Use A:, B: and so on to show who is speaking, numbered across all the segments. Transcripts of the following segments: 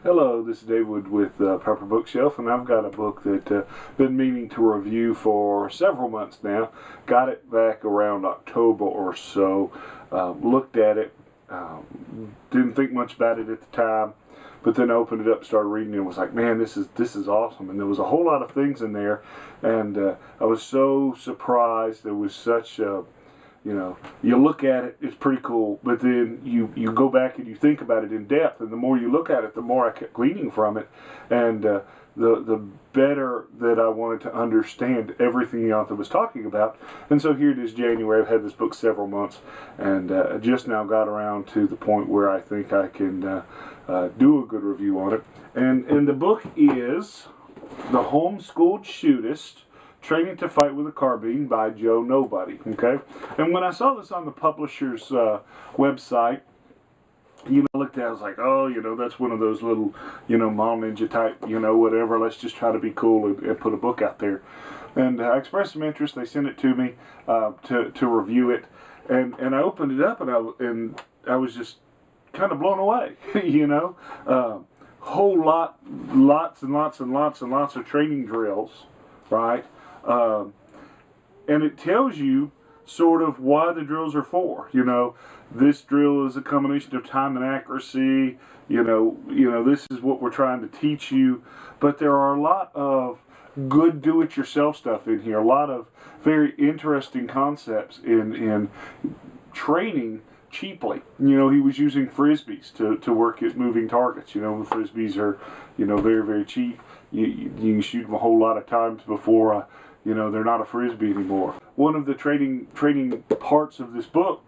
A: Hello, this is David with Proper Bookshelf, and I've got a book that been meaning to review for several months now. Got it back around October or so. Looked at it, didn't think much about it at the time, but then opened it up, started reading it, and was like, man, this is awesome. And there was a whole lot of things in there, and I was so surprised. There was such you look at it, it's pretty cool, but then you go back and you think about it in depth, and the more you look at it, the more I kept gleaning from it, and the better that I wanted to understand everything the author was talking about. And so here it is, January. I've had this book several months, and just now got around to the point where I think I can do a good review on it. And the book is The Home Schooled Shootist, Training to Fight with a Carbine by Joe Nobody. Okay, and when I saw this on the publisher's website, I looked at it, I was like, oh, that's one of those little, mall ninja type, whatever, let's just try to be cool and put a book out there. And I expressed some interest. They sent it to me to review it, and I opened it up, and I was just kind of blown away. Whole lots and lots and lots and lots of training drills, right? And it tells you sort of why the drills are for. This drill is a combination of time and accuracy. This is what we're trying to teach you. But there are a lot of good do-it-yourself stuff in here. A lot of very interesting concepts in training cheaply. He was using frisbees to work at moving targets. Frisbees are, very, very cheap. You can shoot them a whole lot of times before, they're not a frisbee anymore. One of the training parts of this book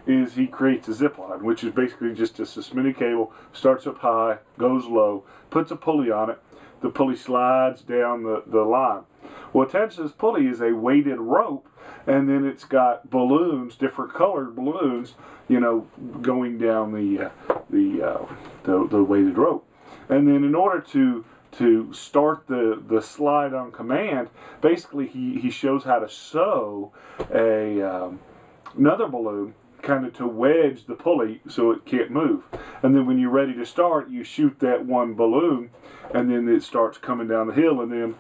A: is he creates a zipline, which is basically just a suspended cable, starts up high, goes low, puts a pulley on it. The pulley slides down the line. Well, attached to this pulley is a weighted rope, and then it's got balloons, different colored balloons, going down the weighted rope. And then in order to start the slide on command, basically he shows how to sew another balloon kind of to wedge the pulley so it can't move. And then when you're ready to start, you shoot that one balloon, and then it starts coming down the hill. And then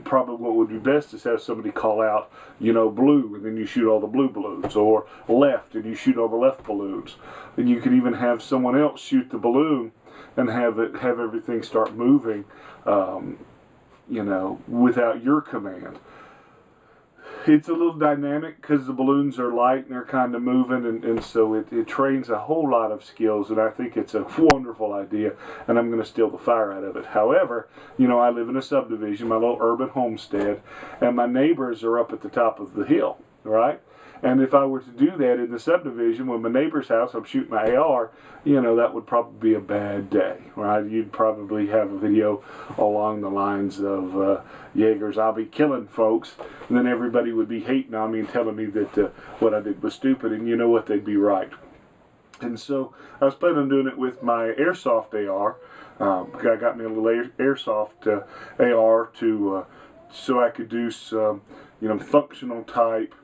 A: probably what would be best is have somebody call out blue, and then you shoot all the blue balloons, or left, and you shoot all the left balloons. And you could even have someone else shoot the balloon and have everything start moving, without your command. It's a little dynamic because the balloons are light and they're kind of moving, and so it trains a whole lot of skills, and I think it's a wonderful idea, and I'm going to steal the fire out of it. However, I live in a subdivision, my little urban homestead, and my neighbors are up at the top of the hill, right? And if I were to do that in the subdivision with my neighbor's house, I'm shooting my AR, that would probably be a bad day, right? You'd probably have a video along the lines of Jaegers, I'll be killing folks, and then everybody would be hating on me and telling me that what I did was stupid, and you know what, they'd be right. And so I was planning on doing it with my airsoft AR. I got me a little airsoft AR so I could do some, functional type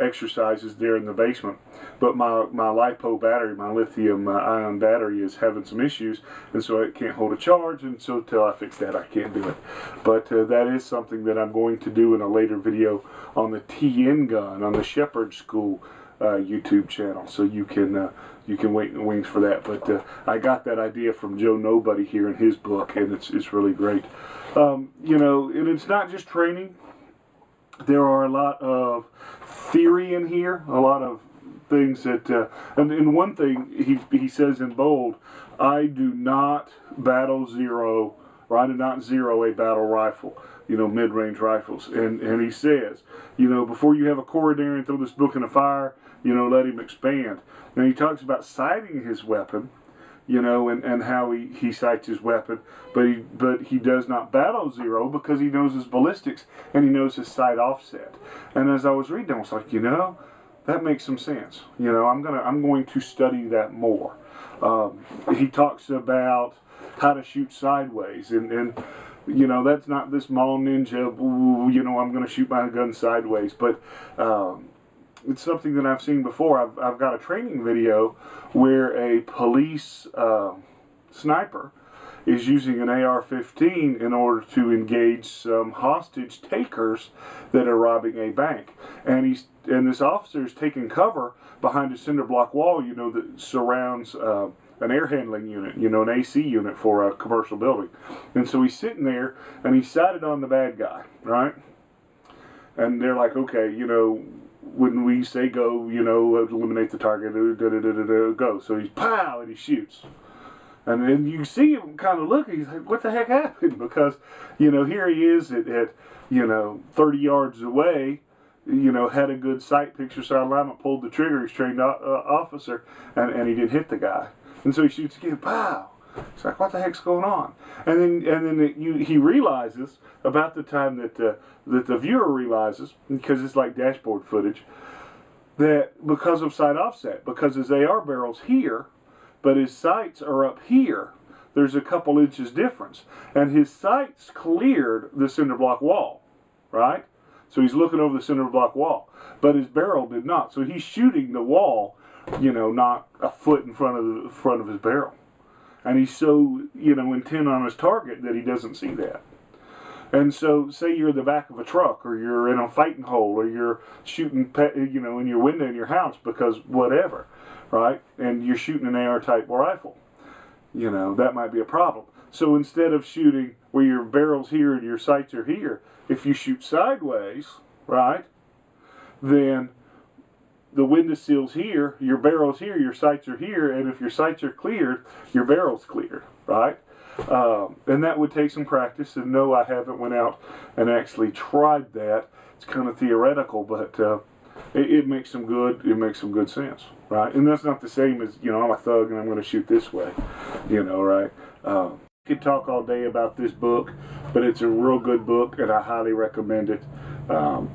A: exercises there in the basement. But my LiPo battery, my lithium ion battery, is having some issues, and so it can't hold a charge, and so till I fix that, I can't do it. But that is something that I'm going to do in a later video on the TN gun on the Shepherd School YouTube channel, so you can wait in the wings for that. But I got that idea from Joe Nobody here in his book, and it's really great. And it's not just training. There are a lot of theory in here, a lot of things that, and one thing he says in bold, I do not battle zero, or I do not zero a battle rifle, mid-range rifles. And he says, before you have a coronary throw this book in a fire, let him expand. And he talks about sighting his weapon, and how he sights his weapon, but he does not battle zero because he knows his ballistics and he knows his sight offset. And as I was reading, I was like, that makes some sense. I'm going to study that more. He talks about how to shoot sideways, and that's not this mall ninja. I'm going to shoot my gun sideways, but it's something that I've seen before. I've got a training video where a police sniper is using an AR-15 in order to engage some hostage takers that are robbing a bank. And this officer is taking cover behind a cinder block wall, you know, that surrounds an air handling unit, you know, an AC unit for a commercial building. And so he's sitting there and he's sighted on the bad guy, right? And they're like, okay, you know, when we say go, you know, eliminate the target, go. So he's pow, and he shoots. And then you see him kind of look, he's like, what the heck happened? Because, you know, here he is at you know, 30 yards away, you know, had a good sight picture, sight alignment, pulled the trigger, he's trained officer, and he didn't hit the guy. And so he shoots again, pow. It's like, what the heck's going on? And then he realizes, about the time that the viewer realizes, because it's like dashboard footage, that because of sight offset, because his AR barrel's here, but his sights are up here, there's a couple inches difference. And his sights cleared the cinder block wall, right? So he's looking over the cinder block wall, but his barrel did not. So he's shooting the wall, you know, not a foot in front of his barrel. And he's so, you know, intent on his target that he doesn't see that. And so, say you're in the back of a truck, or you're in a fighting hole, or you're shooting, you know, in your window in your house because whatever, right? And you're shooting an AR-type rifle. You know, that might be a problem. So instead of shooting where your barrel's here and your sights are here, if you shoot sideways, right, then the window sill's here, your barrel's here, your sights are here, and if your sights are cleared, your barrel's cleared, right? And that would take some practice, and no, I haven't went out and actually tried that. It's kind of theoretical, but it makes some good sense, right? And that's not the same as, you know, I'm a thug and I'm going to shoot this way, you know, right? I could talk all day about this book, but it's a real good book, and I highly recommend it.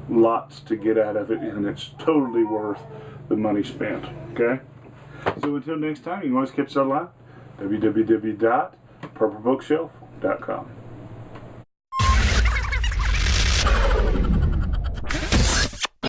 A: Lots to get out of it, and it's totally worth the money spent, okay? So until next time, you can always catch us online, www.purplebookshelf.com.